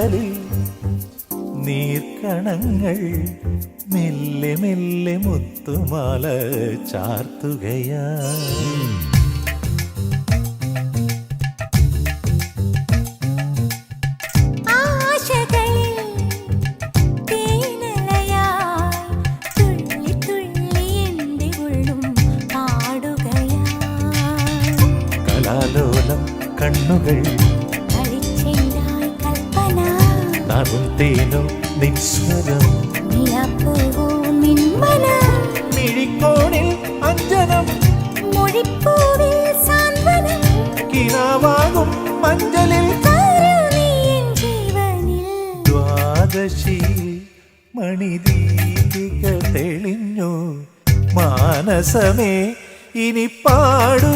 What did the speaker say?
കടലിൽ നീർക്കണങ്ങൾ മെല്ലെ മെല്ലെ മുത്തുമാല ചാർത്തുകയാ. കലാലോലം കണ്ണുകൾ നാടും തേനും നിസ്വരം മിഴിക്കോണിൽ അഞ്ജനം കിനാവാകും മഞ്ചലിൽ ദ്വാദശി മണിദീപിക തെളിഞ്ഞു മാനസമേ ഇനി പാടു.